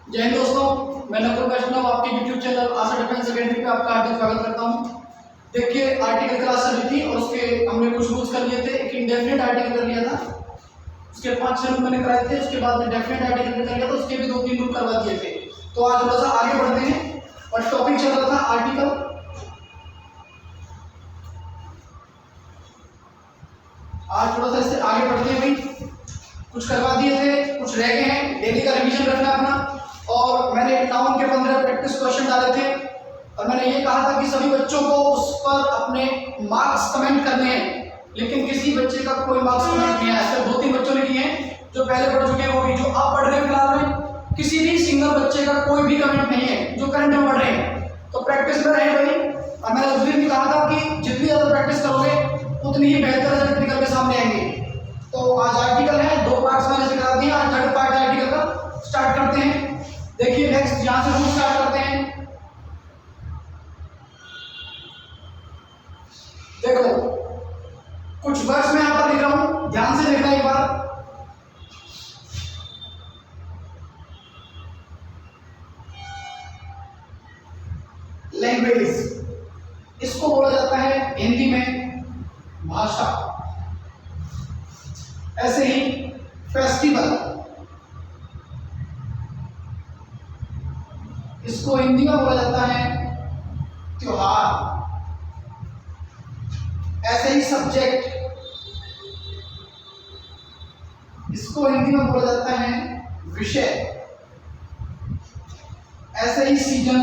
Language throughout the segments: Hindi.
जय हिंद दोस्तों, मैं नकुल वैष्णव आपके YouTube चैनल आशा डिफेंस अकेडमी पे आपका हार्दिक स्वागत करता हूं। देखिए, आर्टिकल क्लास चल रही थी और उसके हमने कुछ रूल्स कर लिए थे। एक इंडेफिनिट आर्टिकल कर लिया था, उसके 5-6 रूल मैंने कराए थे। उसके बाद में डेफिनेट आर्टिकल कर लिया था, उसके भी 2-3 रूल करवा दिए थे। तो आज थोड़ा सा आगे बढ़ते हैं और टॉपिक चल रहा था आर्टिकल। आज थोड़ा सा इससे आगे बढ़ते हैं भाई। कुछ करवा दिए थे, कुछ रह गए हैं। डेली का रिवीजन रखना अपना। और मैंने नाउन के 15 प्रैक्टिस क्वेश्चन डाले थे और मैंने ये कहा था कि सभी बच्चों को उस पर अपने मार्क्स कमेंट करने हैं, लेकिन किसी बच्चे का कोई मार्क्स कमेंट नहीं आया। सिर्फ 2-3 बच्चों ने किए हैं जो पहले पढ़ चुके हैं, वो भी जो आप पढ़ रहे हैं फिलहाल में। किसी भी सिंगल बच्चे का कोई भी कमेंट नहीं है जो करंट में पढ़ रहे हैं। तो प्रैक्टिस में रहे भाई। और मैंने उस दिन भी कहा था कि जितनी ज़्यादा प्रैक्टिस करोगे उतनी ही बेहतर रिजल्ट निकल के सामने आएंगे। तो आज आर्टिकल है, 2 पार्ट्स मैंने सिखा दिए। आज थर्ड पार्ट आर्टिकल का स्टार्ट करते हैं। देखिए नेक्स्ट यहां से रूल स्टार्ट करते हैं। देखो, कुछ वर्ड्स मैं यहां पर लिख रहा हूं, ध्यान से देखना एक बार। लैंग्वेज, इसको बोला जाता है हिंदी में भाषा। ऐसे ही फेस्टिवल, इसको हिंदी में बोला जाता है त्योहार। ऐसे ही सब्जेक्ट, इसको हिंदी में बोला जाता है विषय। ऐसे ही सीजन,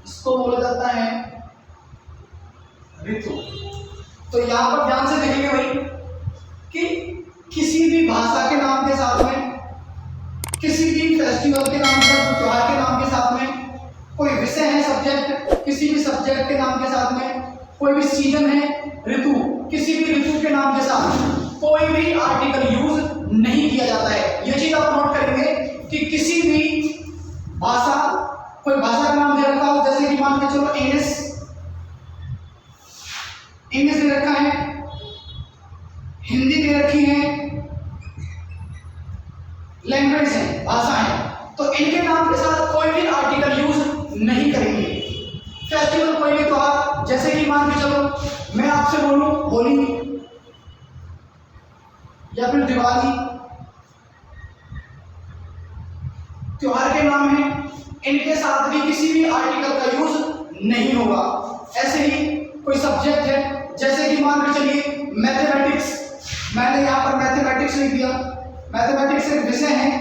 इसको बोला जाता है ऋतु। तो यहां पर ध्यान से देखेंगे भाई कि किसी भी भाषा के नाम के साथ में, किसी भी फेस्टिवल के नाम पर, त्योहार के नाम के साथ में कोई विषय है सब्जेक्ट, किसी भी सब्जेक्ट के नाम के साथ में कोई भी सीजन है ऋतु, किसी भी ऋतु के नाम के साथ कोई भी आर्टिकल यूज नहीं किया जाता है। ये चीज आप नोट करेंगे कि किसी भी भाषा, कोई भाषा का नाम दे रखा हो, जैसे कि मान के चलो इंग्लिश, इंग्लिश दे रखा है, हिंदी दे रखी है, लैंग्वेज है, भाषा है, तो इनके नाम के साथ कोई भी आर्टिकल यूज नहीं करेंगे। फेस्टिवल, कोई भी त्योहार, जैसे कि मान के चलो मैं आपसे बोलूं होली या फिर दिवाली, त्योहार के नाम है, इनके साथ भी किसी भी आर्टिकल का यूज नहीं होगा। ऐसे ही कोई सब्जेक्ट है, जैसे कि मान के चलिए मैथमेटिक्स, मैंने यहां पर मैथमेटिक्स लिख दिया। मैथमेटिक्स एक विषय है,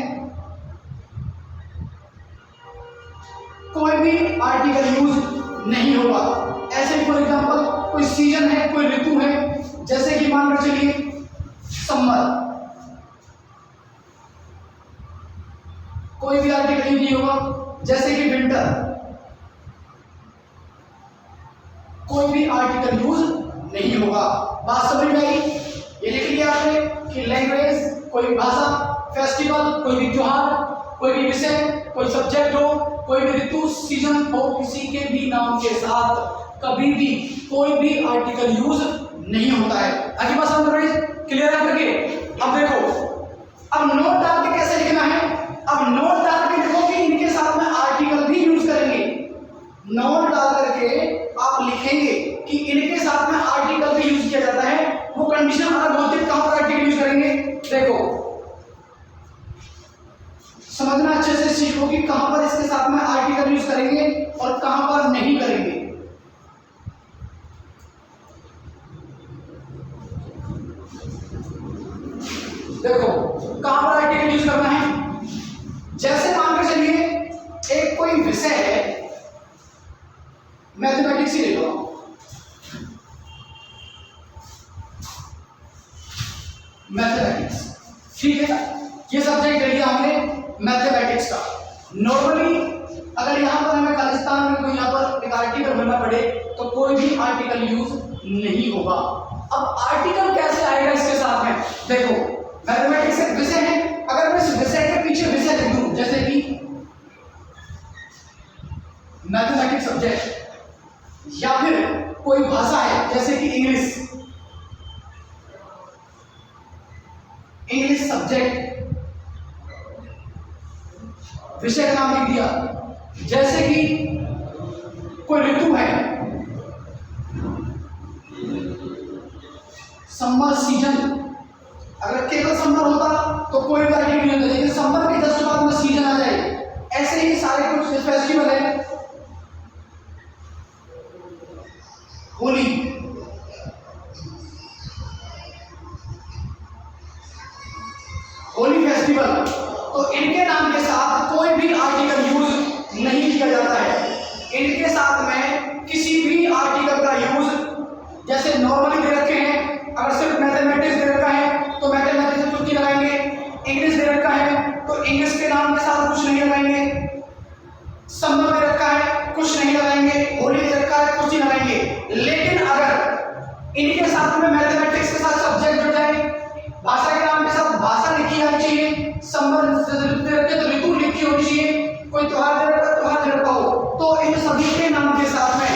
कोई भी आर्टिकल यूज नहीं होगा। ऐसे फॉर एग्जांपल कोई सीजन है, कोई ऋतु है, जैसे कि मान के चलिए समर, कोई भी आर्टिकल यूज नहीं होगा। जैसे कि विंटर, कोई भी आर्टिकल यूज नहीं होगा। बात समझ में आई? ये लिख लिया आपने कि लैंग्वेज, कोई भाषा, फेस्टिवल, कोई भी त्योहार, कोई भी विषय, कोई सब्जेक्ट हो, कोई भी ऋतु, सीजन हो, किसी के भी नाम के साथ कभी भी कोई भी आर्टिकल यूज नहीं होता है। आगे बात समझ रहे? क्लियर है करके? अब देखो, अब नोट डाल के कैसे लिखना है। अब नोट डाल के देखो कि इनके साथ में आर्टिकल भी यूज करेंगे। नोट डाल करके आप लिखेंगे कि इनके साथ में आर्टिकल भी यूज किया जाता है। वो कंडीशन अलग होती है, कहां पर आर्टिकल यूज करेंगे। देखो, समझना अच्छे से सीखो कि कहां पर इसके साथ में आर्टिकल यूज करेंगे और कहां पर नहीं करेंगे। देखो, कहां पर आर्टिकल यूज करना है। जैसे मान के चलिए एक कोई विषय है, मैथमेटिक्स ही ले लो, मैथमेटिक्स, ठीक है, ये सब्जेक्ट ले लिया हमने मैथमेटिक्स का। नॉर्मली अगर यहां पर हमें खालिस्तान में कोई यहां पर एक आर्टिकल बनना पड़े तो कोई भी आर्टिकल यूज नहीं होगा। अब आर्टिकल कैसे आएगा इसके साथ में? देखो, मैथमेटिक्स एक विषय है, अगर मैं इस विषय के पीछे विषय लिख दूं, जैसे कि मैथमेटिक्स सब्जेक्ट, या फिर कोई भाषा है जैसे कि इंग्लिश, इंग्लिश सब्जेक्ट, विषय का नाम लिख दिया। जैसे कि कोई ऋतु है, समर सीजन, अगर केवल समर होता तो कोई भी आर्टिकल नहीं होता, लेकिन समर के जस्ट बाद में सीजन आ जाए। ऐसे ही सारे कुछ फेस्टिवल है। होली, होली फेस्टिवल, तो इनके नाम के साथ कोई भी आर्टिकल यूज नहीं किया जाता है। इनके साथ में किसी भी आर्टिकल का यूज, जैसे नॉर्मली दे रखे हैं, अगर सिर्फ मैथमेटिक्स दे रखा है तो मैथमेटिक्स से कुछ नहीं लगाएंगे, इंग्लिश दे रखा है तो इंग्लिश के नाम के साथ कुछ नहीं लगाएंगे, समर दे रखा है कुछ नहीं लगाएंगे, होली दे रखा है कुछ नहीं लगाएंगे। लेकिन अगर इनके साथ में मैथमेटिक्स के साथ सब्जेक्ट जुड़ जाए, भाषा के नाम के साथ भाषा लिखी जानी चाहिए, समर दे रखे तो ऋतु लिखी होनी चाहिए, कोई त्योहार दे रखा त्योहार दे रखा हो, तो इन सभी के नाम के साथ में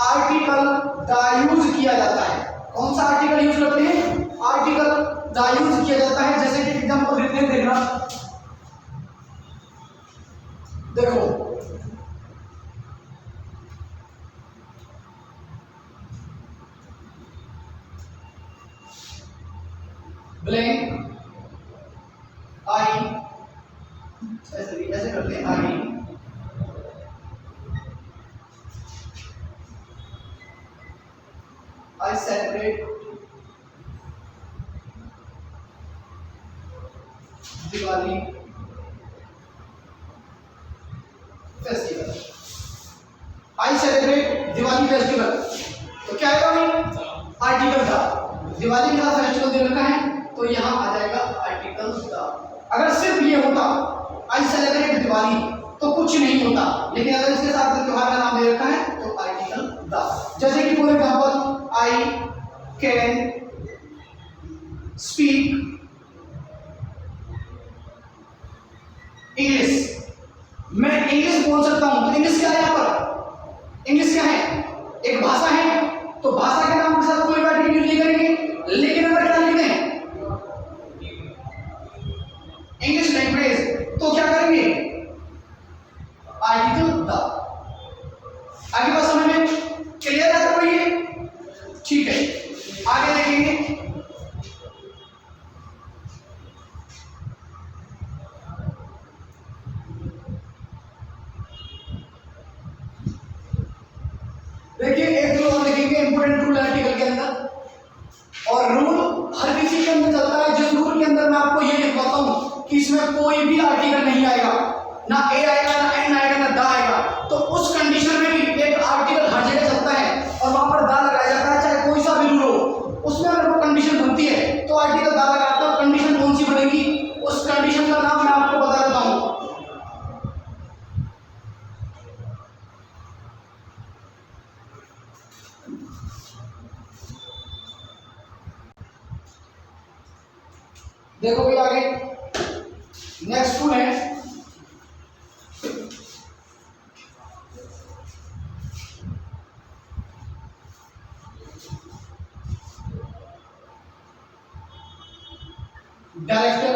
आर्टिकल दा यूज किया जाता है। कौन सा आर्टिकल यूज करते हैं? आर्टिकल दा यूज किया जाता है। जैसे कि एग्जांपल देते हैं, देखना, देखो ब्लैंक आई, ऐसे करते हैं, आई I celebrate Diwali festival. I celebrate Diwali festival. तो क्या आएगा भाई? आर्टिकल था। दिवाली का फेस्टिवल दे रखा है तो यहाँ आ जाएगा आर्टिकल था। अगर सिर्फ ये होता I celebrate दिवाली तो कुछ नहीं होता, लेकिन अगर इसके साथ में त्योहार का नाम दे रखा है तो आर्टिकल द। जैसे कि for example I can speak English, मैं इंग्लिश बोल सकता हूं। तो इंग्लिश क्या है? यहाँ पर इंग्लिश क्या है? एक भाषा है, तो भाषा के नाम के साथ कोई बात नहीं करेंगे। लेकिन अगर क्या लिखते हैं इंग्लिश लैंग्वेज, तो क्या करेंगे? Article the. आगे बात समझ में क्लियर है? तो ये ठीक है, आगे देखेंगे। देखिए एक रूल और देखेंगे, इंपोर्टेंट रूल आर्टिकल के अंदर, और रूल हर किसी के अंदर चलता है। जिस रूल के अंदर मैं आपको ये लिखवाता हूं कि इसमें कोई भी आर्टिकल नहीं आएगा, ना ए आएगा, ना एन आएगा, ना दा आएगा, तो उस कंडीशन में भी एक आर्टिकल हर जगह चलता है और वहां पर दा लगाया जाता है, चाहे कोई सा भी रूल हो। उसमें अगर वो कंडीशन बनती है तो आर्टिकल दा लगाता है। कंडीशन कौन सी बनेगी, उस कंडीशन का नाम मैं आपको बता देता हूं। देखो भाई आगे नेक्स्ट रूल है director,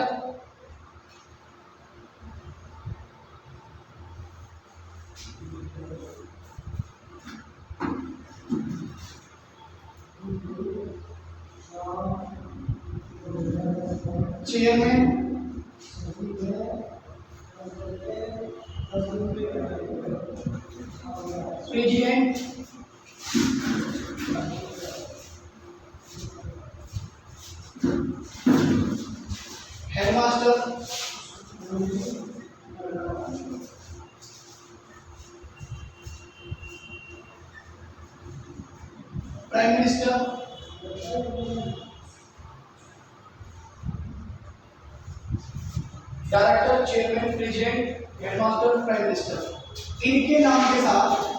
chairman, president, headmaster, prime minister, director, chairman, president, headmaster, prime minister, इनके नाम के साथ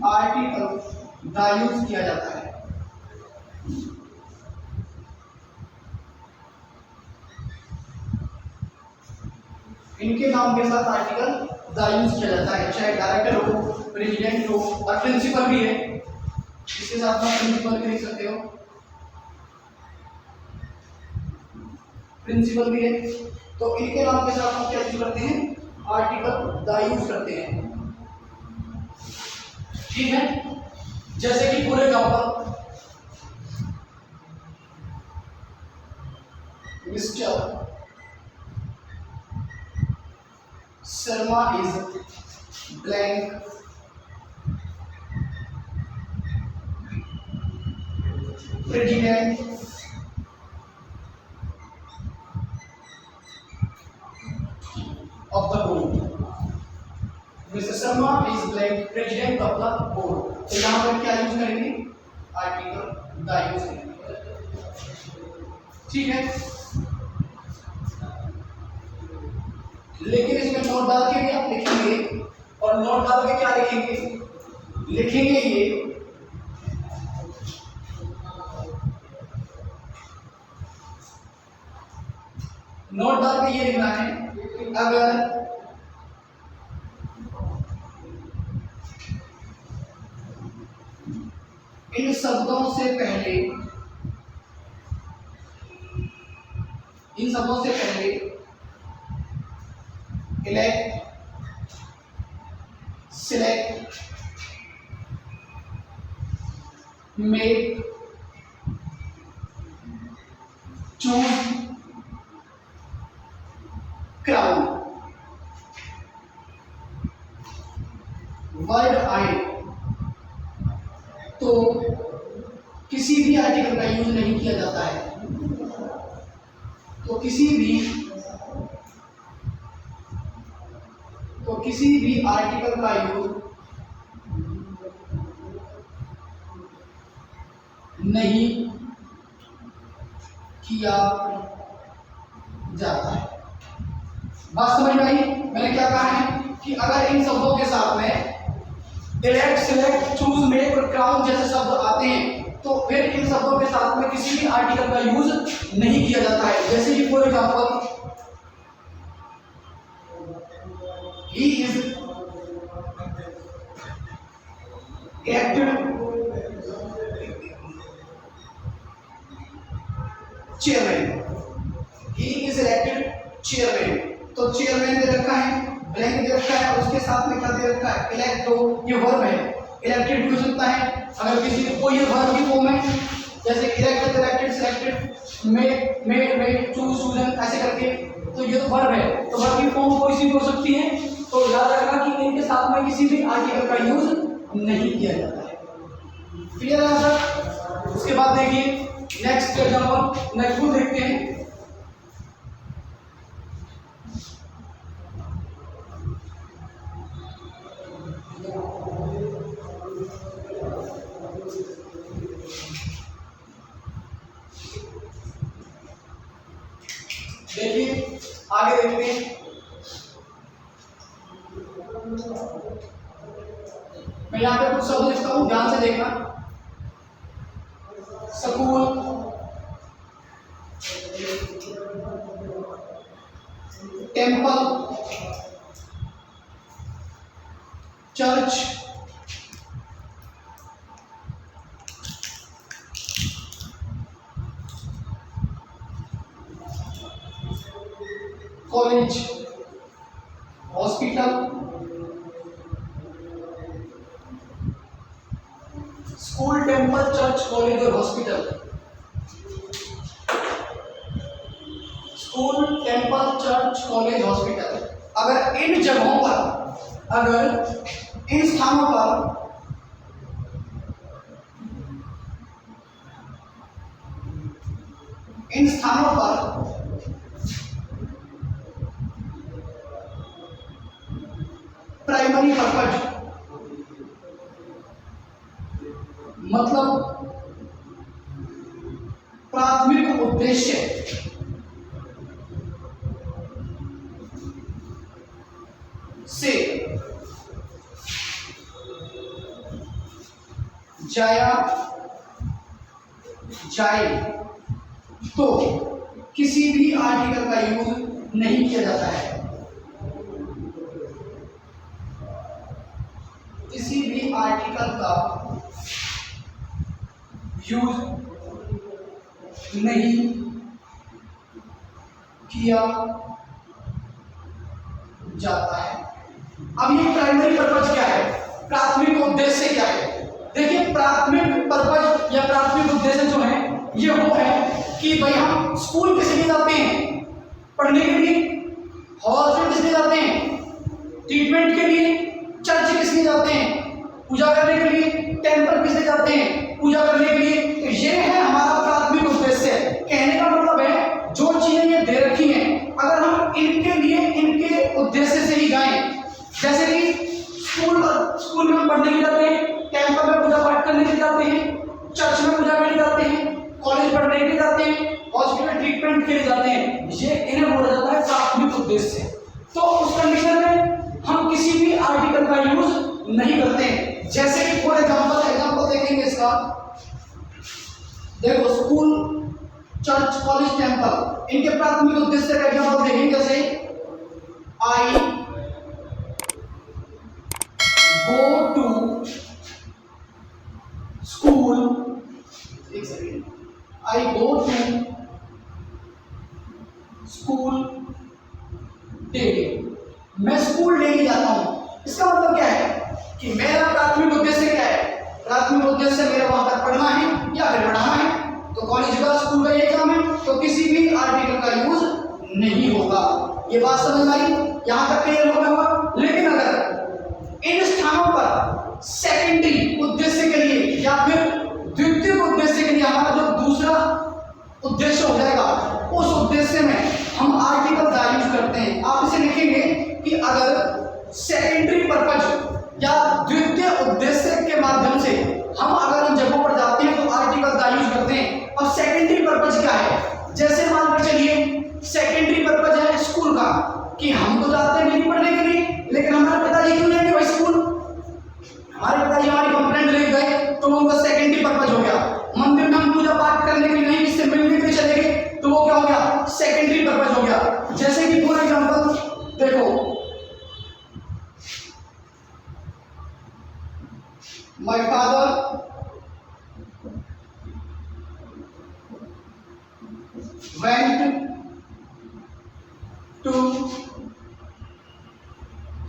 आर्टिकल दा यूज किया जाता है। इनके नाम के साथ आर्टिकल दा यूज किया जाता है, चाहे डायरेक्टर हो, प्रेसिडेंट हो, और प्रिंसिपल भी है, इसके साथ में प्रिंसिपल भी लिख सकते हो। प्रिंसिपल भी है, तो इनके नाम के साथ हम क्या यूज करते हैं, आर्टिकल द यूज करते हैं। ठीक है, जैसे कि for example mister Sharma is blank president of the board. Mr. Sharma is blank president of the board. तो यहाँ पर क्या यूज करेंगे, आर्टिकल द यूज करेंगे। ठीक है, लेकिन इसमें नोट डाल के भी आप लिखेंगे, और नोट डाल के क्या लिखेंगे, लिखेंगे ये नोट डाल के ये लिखना है, अगर इन शब्दों से पहले, इन शब्दों से पहले elect, select, make, choose, crown word आए तो किसी भी आर्टिकल का यूज नहीं किया जाता है, तो किसी भी आर्टिकल का यूज नहीं किया जाता है। बात समझ में आई? मैंने क्या कहा है कि अगर इन शब्दों के साथ में इलेक्ट, सिलेक्ट, चूज, मेक और क्राउन जैसे शब्द आते हैं तो फिर इन शब्दों के साथ में किसी भी आर्टिकल का यूज नहीं किया जाता है। जैसे कि for example he is elected chairman, he is elected chairman, तो चेयरमैन दे रखा है, ब्लैंक दे रखा है, और उसके साथ में क्या दे रखा है, इलेक्ट, तो ये वर्ब है, इलेक्टेड भी हो सकता है अगर किसी को ये वर्ब की फॉर्म है, जैसे elected, elected, selected, make, made, choose, chosen, ऐसे करके, तो ये तो वर्ब है, तो वर्ब की फॉर्म कोई सी भी हो सकती है। तो याद रखना कि इनके साथ में किसी भी आर्टिकल का यूज नहीं किया जाता है। क्लियर है सर? उसके बाद देखिए नेक्स्ट एग्जांपल, नेक्स्ट को देखते हैं। देखिए आगे देखते हैं, मैं यहाँ पे कुछ शब्द लिखता हूँ, ध्यान से देखना। School, temple, church, college, hospital, school, temple, church, college और hospital, school, temple, church, college, hospital. अगर इन जगहों पर, अगर इन स्थानों पर प्राइमरी पर्पज मतलब प्राथमिक उद्देश्य से जाया जाए तो किसी भी आर्टिकल का यूज नहीं किया जाता है, किसी भी आर्टिकल का यूज नहीं किया जाता है। अब ये प्राइमरी पर्पज क्या है, प्राथमिक उद्देश्य क्या है? देखिए प्राथमिक पर्पज या प्राथमिक उद्देश्य जो है ये वो है कि भाई हम स्कूल किस लिए जाते हैं? पढ़ने के लिए। हॉस्पिटल किस लिए जाते हैं? ट्रीटमेंट के लिए। चर्च किस लिए जाते हैं? पूजा करने के लिए। टेंपल किस लिए जाते हैं? पूजा करने के लिए। तो ये है हमारा प्राथमिक उद्देश्य। कहने का मतलब है जो चीजें ये दे रखी हैं अगर हम इनके लिए इनके उद्देश्य से ही गाएं, जैसे कि स्कूल में पढ़ने के लिए जाते हैं, टेंपल में पूजा पाठ करने के लिए जाते हैं, चर्च में पूजा करने जाते हैं, कॉलेज पढ़ने के लिए जाते हैं, हॉस्पिटल ट्रीटमेंट के लिए जाते हैं, ये इन्हें बोला जाता है प्राथमिक उद्देश्य। तो उस कंडीशन में हम किसी भी आर्टिकल का यूज नहीं करते हैं। जैसे कि फॉर एग्जांपल देखेंगे इसका, देखो स्कूल, चर्च, कॉलेज, टेंपल, इनके प्राथमिक उद्देश्य का एग्जांपल देखेंगे। जैसे आई गो टू स्कूल, एक second, I go to school daily, मैं स्कूल डेली जाता हूं। इसका मतलब क्या है कि मेरा प्राथमिक उद्देश्य क्या है? प्राथमिक उद्देश्य मेरा वहां पर पढ़ना है या फिर पढ़ाना है। तो कॉलेज का, स्कूल का ये काम है, तो किसी भी आर्टिकल का यूज नहीं होगा। ये बात समझ आई? यहां तक क्लियर होगा। लेकिन अगर इन स्थानों पर सेकेंडरी उद्देश्य के लिए या फिर द्वितीय उद्देश्य के लिए हमारा जो दूसरा उद्देश्य हो जाएगा, उस उद्देश्य में हम आर्टिकल का यूज करते हैं। आप इसे लिखेंगे कि अगर सेकेंडरी पर्पज या द्वितीय उद्देश्य के माध्यम से हम अगर इन जगहों पर जाते हैं तो आर्टिकल का यूज करते हैं। अब सेकेंडरी पर्पज क्या है? जैसे मान कर चलिए सेकेंडरी पर्पज है स्कूल का, कि हम तो जाते हैं नहीं पढ़ने के लिए, लेकिन हमारे पिताजी क्यों लेंगे भाई स्कूल? हमारे पिताजी हमारी कंप्लेंट ले गए तो उनका सेकेंडरी पर्पज हो गया। मंदिर में हम पूजा पाठ करने के लिए नहीं, इससे मिलने के लिए चले गए तो वो क्या हो गया? सेकेंडरी पर्पज हो गया। जैसे कि फॉर एग्जांपल देखो, my father went to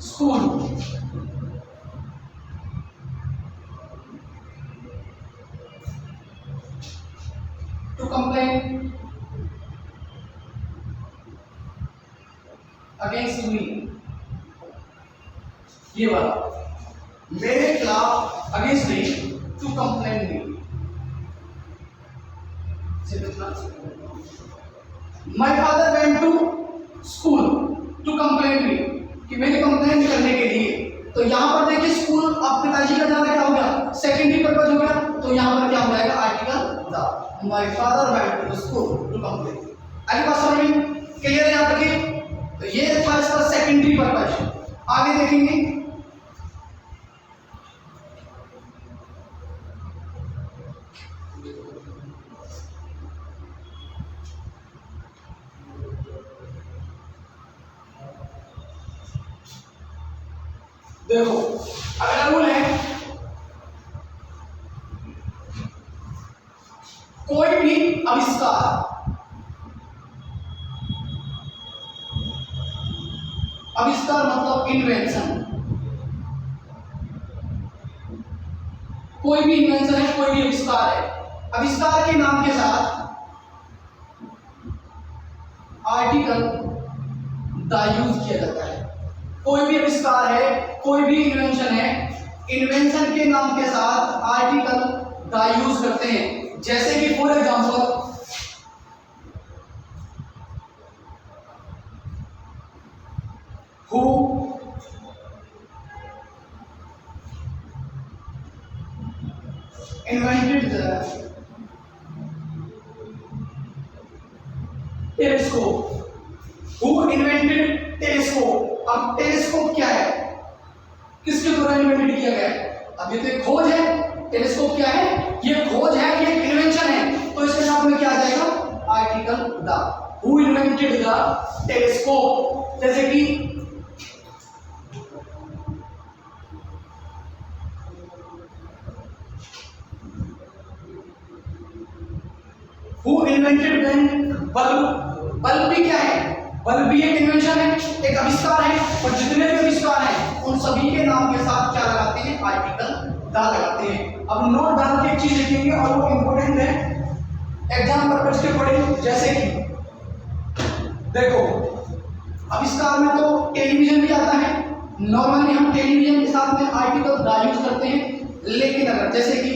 school to complain against me. ये वाला मेरे खिलाफ against me, to complain me. My father went to school to complain me, कि मेरे कंप्लेन करने के लिए। तो यहाँ पर देखिए स्कूल आप पिताजी का जाना क्या हो गया? सेकेंडरी पर्पज हो गया। तो यहाँ पर क्या हो जाएगा? Article the. My father went to school to complain. आगे बात समझ में क्लियर है यहाँ तक? तो ये था इसका सेकेंडरी पर्पज। आगे देखेंगे देखो, अगला रूल है कोई भी आविष्कार, आविष्कार मतलब इन्वेंशन, कोई भी इन्वेंशन है, कोई भी आविष्कार है, आविष्कार के नाम के साथ आर्टिकल द यूज किया जाता है। कोई भी आविष्कार है, कोई भी इन्वेंशन है, इन्वेंशन के नाम के साथ आर्टिकल द यूज करते हैं। जैसे कि for example who invented the telescope, who invented telescope. अब टेलीस्कोप क्या है? किसके द्वारा इन्वेंटेड किया गया है? अब ये तो एक खोज है। टेलीस्कोप क्या है? ये खोज है, ये इन्वेंशन है। तो इसके साथ में क्या आ जाएगा? Article the. Who invented the telescope. जैसे कि हु इन्वेंटेड बल्ब। बल्ब भी क्या है? बल्ब भी एक इन्वेंशन है, एक आविष्कार है, और जितने भी आविष्कार हैं उन सभी के नाम के साथ क्या लगाते हैं, आर्टिकल दा लगाते हैं। अब नोट डाल के एक चीज लिखेंगे और वो इंपॉर्टेंट है, एग्जाम पर्पस के अकॉर्डिंग। जैसे कि देखो आविष्कार में तो टेलीविजन भी आता है, नॉर्मली हम टेलीविजन के साथ में आर्टिकल दा यूज करते हैं, लेकिन अगर जैसे कि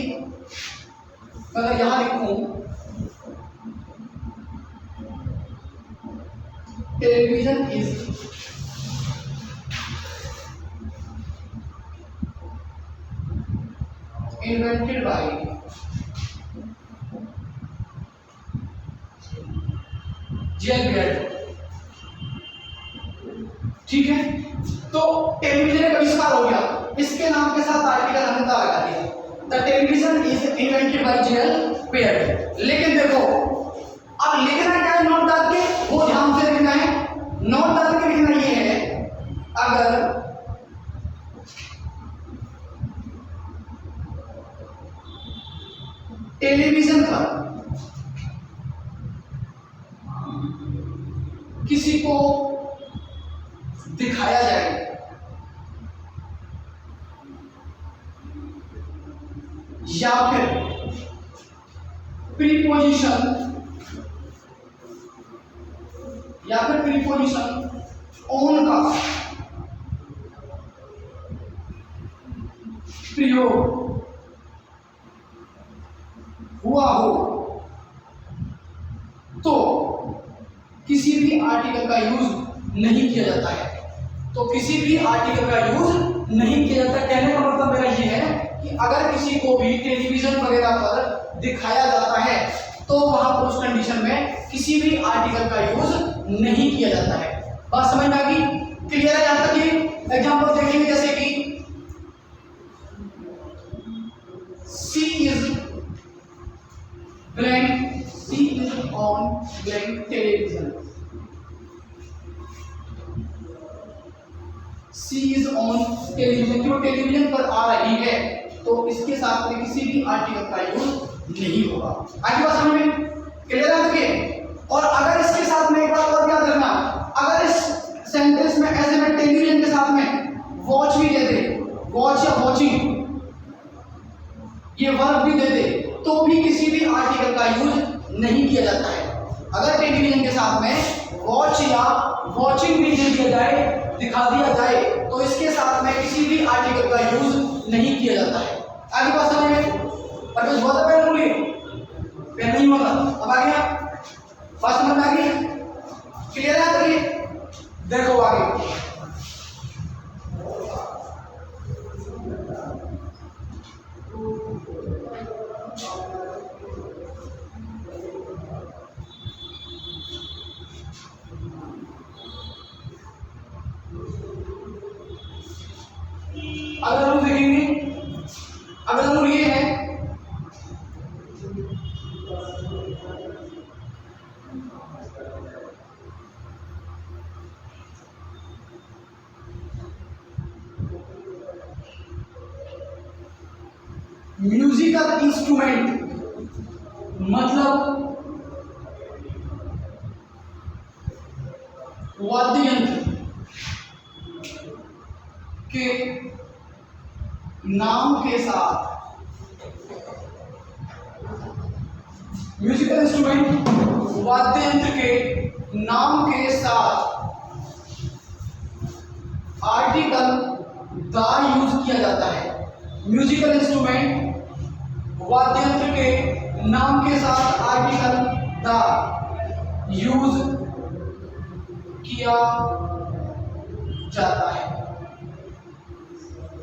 अगर यहां लिखूं television is invented by J L Baird, ठीक है, तो टेलीविजन एक आविष्कार हो गया, इसके नाम के साथ आर्टिकल हमने दा लगा दिया, the television is invented by J L Baird. लेकिन देखो अब लिखना क्या है नोट डाल के, वो ध्यान से लिखना है। नोट डाल के लिखना ये है, अगर टेलीविजन पर किसी को दिखाया जाए या फिर प्रीपोजिशन ऑन का प्रयोग हुआ हो तो किसी भी आर्टिकल का यूज नहीं किया जाता है, तो किसी भी आर्टिकल का यूज नहीं किया जाता। कहने का मतलब मेरा ये है कि अगर किसी को भी टेलीविजन वगैरह पर दिखाया जाता है तो वहां पर उस कंडीशन में किसी भी आर्टिकल का यूज नहीं किया जाता है। बात समझ में आ गई, क्लियर है? यहां तक ये एग्जांपल देखेंगे, जैसे कि she is on blank television, she is on television, जो टेलीविजन पर आ रही है तो इसके साथ में किसी भी आर्टिकल का यूज नहीं होगा। आगे बात समझ में क्लियर है? और अगर इसके साथ में एक बात और याद रखना, अगर इस सेंटेंस में ऐसे में टेलीविजन के साथ में वॉच भी दे दे, वॉच या वॉचिंग ये वर्ब भी दे दे, तो भी किसी भी आर्टिकल का यूज नहीं किया जाता है। अगर टेलीविजन के साथ में वॉच या वॉचिंग भी दे दिया जाए, दिखा दिया जाए, तो इसके साथ में किसी भी आर्टिकल का यूज नहीं किया जाता है। आगे बात समझ में? और कुछ बहुत पेन बोलिए, पेन नहीं होगा। अब आ गया, बात समझ में आ गई, क्लियर है? करिए, देखो आगे अगर हम देखेंगे, अगर हम ये है म्यूजिकल इंस्ट्रूमेंट, मतलब वाद्य यंत्र के नाम के साथ, म्यूजिकल इंस्ट्रूमेंट वाद्य यंत्र के नाम के साथ आर्टिकल द यूज किया जाता है। म्यूजिकल इंस्ट्रूमेंट वाद्य यंत्र के नाम के साथ आर्टिकल द यूज किया जाता है।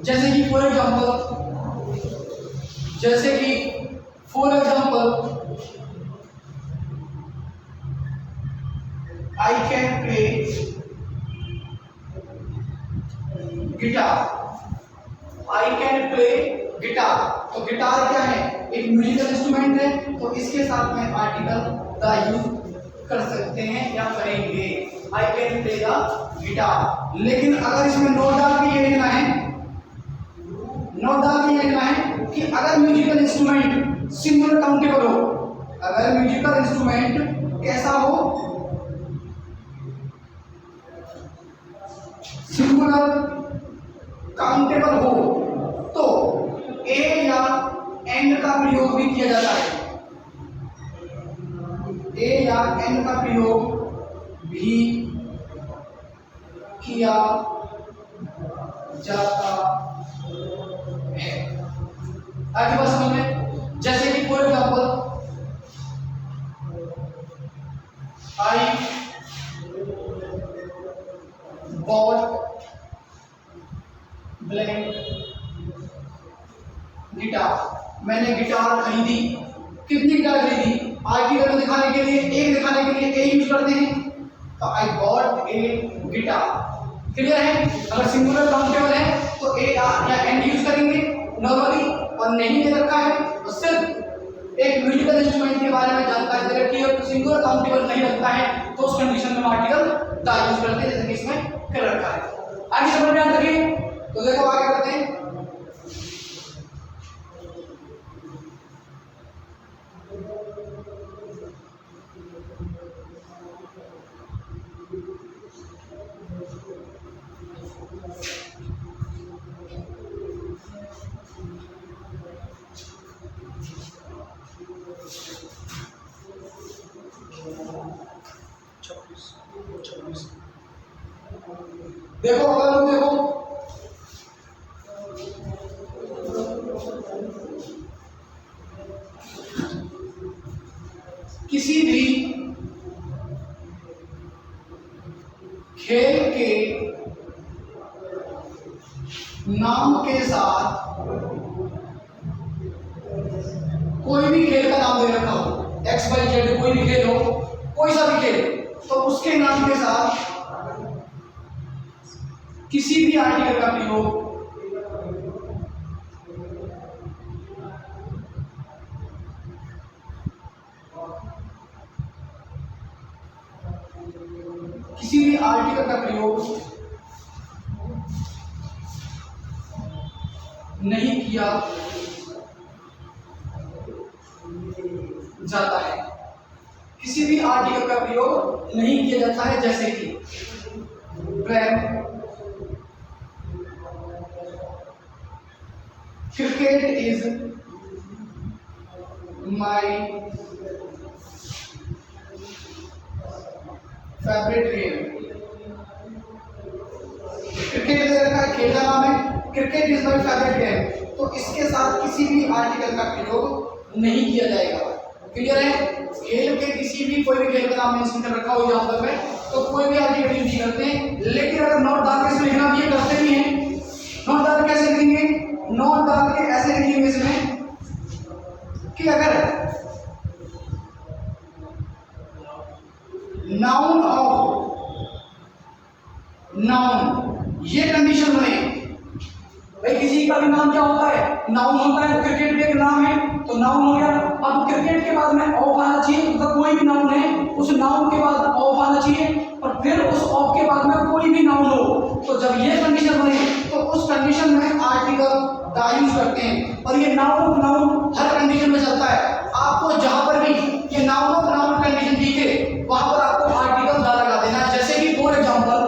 जैसे कि for example I can play guitar, I can play guitar. तो गिटार क्या है? एक म्यूजिकल इंस्ट्रूमेंट है, तो इसके साथ में आर्टिकल द यूज कर सकते हैं या करेंगे, I can play the guitar. लेकिन अगर इसमें नोट डाल के ये लिखना है, नोट डाल के ये लिखना है कि अगर म्यूजिकल इंस्ट्रूमेंट सिंगुलर काउंटेबल हो, अगर म्यूजिकल इंस्ट्रूमेंट कैसा हो, सिंगुलर काउंटेबल हो तो ए या एंड का प्रयोग भी किया जाता है, ए या एंड का प्रयोग भी किया जाता है। आगे बात समझ में, जैसे कि for example I bought blank guitar, मैंने गिटार खरीदी। कितनी गिटार खरीदी? आर्टिकल में दिखाने के लिए, एक दिखाने के लिए ए यूज करते हैं, तो I bought A guitar. Clear है? अगर सिंगुलर काउंटेबल है तो ए या एंड यूज करेंगे नॉर्मली, और नहीं दे रखा है तो सिर्फ एक म्यूजिकल इंस्ट्रूमेंट के बारे में जानकारी दे रखी है, तो सिंगुलर काउंटेबल नहीं रखता है तो उस कंडीशन में आर्टिकल द यूज करते हैं, जैसे कि इसमें कर रखा है। आगे समझ में आता है? तो देखो आगे करते हैं। देखो अगर देखो किसी भी खेल के नाम के साथ कोई भी खेल का नाम दे रखा हो, एक्स वाई जेड कोई भी खेल हो, कोई सा भी खेल, तो उसके नाम के साथ किसी भी आर्टिकल का प्रयोग नहीं किया जाता है, किसी भी आर्टिकल का प्रयोग नहीं किया जाता है, जैसे कि Prem, cricket is my favourite game. Cricket खेल का नाम है, cricket is my favourite game, तो इसके साथ किसी भी आर्टिकल का प्रयोग नहीं किया जाएगा। क्लियर है? खेल के किसी भी कोई भी खेल का नाम मेंशन कर रखा हो यहाँ पर में, तो कोई भी आर्टिकल यूज नहीं करते हैं। लेकिन अगर नोट डाल के इसमें लिखना भी है, करते भी हैं। नोट डाल के कैसे लिखेंगे? नोट डाल के ऐसे लिखेंगे इसमें कि अगर नाउन ऑफ नाउन ये कंडीशन बने, भाई किसी का भी नाम क्या होता है? नाउन होता है। क्रिकेट भी एक नाम है तो नाउन हो गया। अब क्रिकेट के बाद में ऑफ आना चाहिए, तो कोई भी नाउन है उस नाउन के बाद ऑफ आना चाहिए, और फिर उस ऑफ के बाद में कोई भी नाउन हो, तो जब ये कंडीशन बने तो उस कंडीशन में आर्टिकल द यूज करते हैं। और ये noun of noun her condition में चलता है। आपको जहां पर भी ये नाउन ऑफ नाउन कंडीशन दिखे वहां पर आपको आर्टिकल द लगा देना है। जैसे कि फॉर एग्जांपल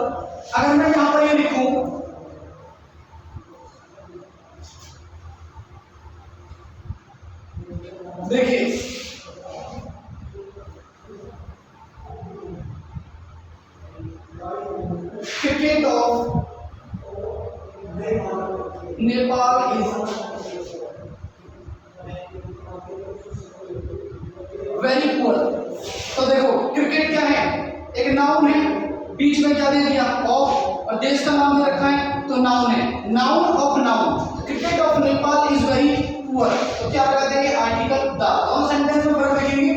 अगर मैं यहां पर ये लिखूं देखिए cricket of Nepal is very poor. तो देखो क्रिकेट क्या है? एक नाउन है, बीच में क्या दे दिया? ऑफ, और देश का नाम दे रखा है तो नाउन है। Noun of noun, cricket of Nepal is very poor, तो क्या लगा देंगे? Article the. दोनों सेंटेंस में फर्क देखेंगे।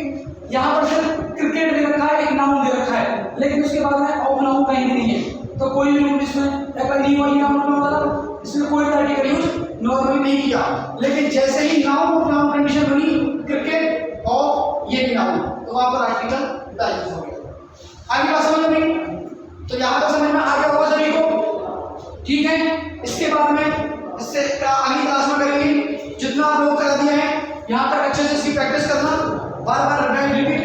यहाँ पर सिर्फ क्रिकेट दे रखा है, एक नाउन दे रखा है, लेकिन उसके बाद में ऑफ नाउन कहीं भी नहीं है, तो कोई भी रूल इसमें अप्लाई नहीं हुआ। नाउन वाला इसमें कोई आर्टिकल यूज नॉर्मली नहीं किया। लेकिन जैसे ही नाउन ऑफ नाउन कंडीशन बनी, क्रिकेट ऑफ ये भी नाउन, तो वहां पर आर्टिकल द यूज हो गया। आगे बात समझ में? तो यहाँ तक समझ में आ गया होगा सभी को? ठीक है। इसके बाद में इससे अगली क्लास में करेंगे। जितना आप लोग करा दिया है यहाँ तक अच्छे से इसकी प्रैक्टिस करना, बार बार रिपीट